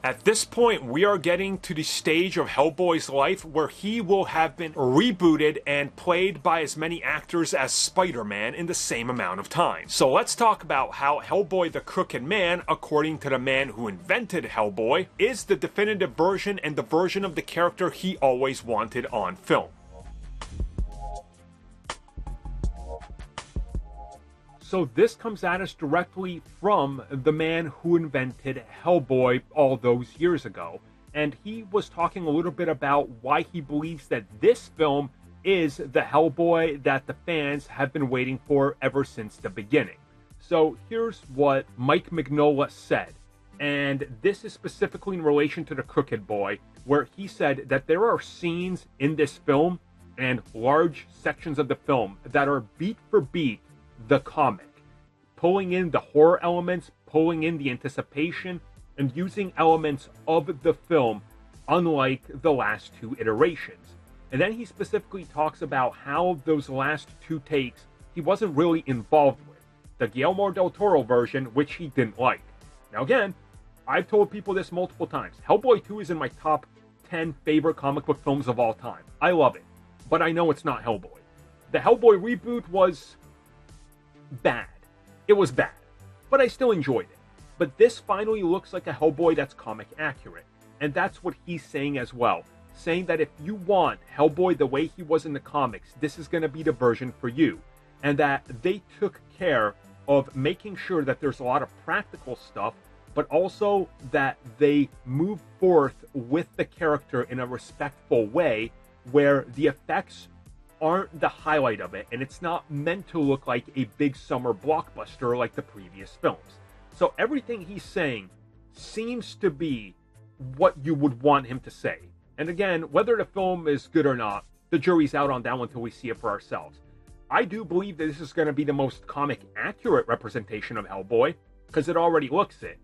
At this point, we are getting to the stage of Hellboy's life where he will have been rebooted and played by as many actors as Spider-Man in the same amount of time. So let's talk about how Hellboy the Crooked Man, according to the man who invented Hellboy, is the definitive version and the version of the character he always wanted on film. So this comes at us directly from the man who invented Hellboy all those years ago. And he was talking a little bit about why he believes that this film is the Hellboy that the fans have been waiting for ever since the beginning. So here's what Mike Mignola said. And this is specifically in relation to the Crooked Boy, where he said that there are scenes in this film and large sections of the film that are beat for beat the comic, pulling in the horror elements, pulling in the anticipation, and using elements of the film unlike the last two iterations. And then he specifically talks about how those last two takes he wasn't really involved with. The Guillermo del Toro version, which he didn't like. Now again, I've told people this multiple times. Hellboy 2 is in my top 10 favorite comic book films of all time. I love it, but I know it's not Hellboy. The Hellboy reboot was bad. It was bad, but I still enjoyed it. But this finally looks like a Hellboy that's comic accurate. And that's what he's saying as well. Saying that if you want Hellboy the way he was in the comics, this is going to be the version for you. And that they took care of making sure that there's a lot of practical stuff, but also that they move forth with the character in a respectful way where the effects aren't the highlight of it, and it's not meant to look like a big summer blockbuster like the previous films. So everything he's saying seems to be what you would want him to say. And again, whether the film is good or not, the jury's out on that one until we see it for ourselves. I do believe that this is going to be the most comic accurate representation of Hellboy, because it already looks it.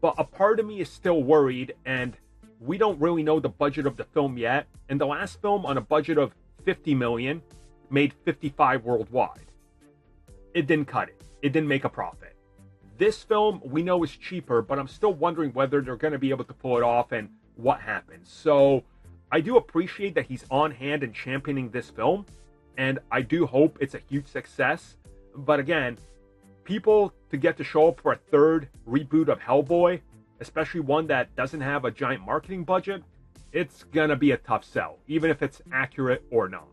But a part of me is still worried, and we don't really know the budget of the film yet. And the last film, on a budget of 50 million, made 55 worldwide. It didn't cut it. It didn't make a profit. This film we know is cheaper, but I'm still wondering whether they're going to be able to pull it off and what happens. So I do appreciate that he's on hand and championing this film, and I do hope it's a huge success. But again, people to get to show up for a third reboot of Hellboy, especially one that doesn't have a giant marketing budget, it's gonna be a tough sell, even if it's accurate or not.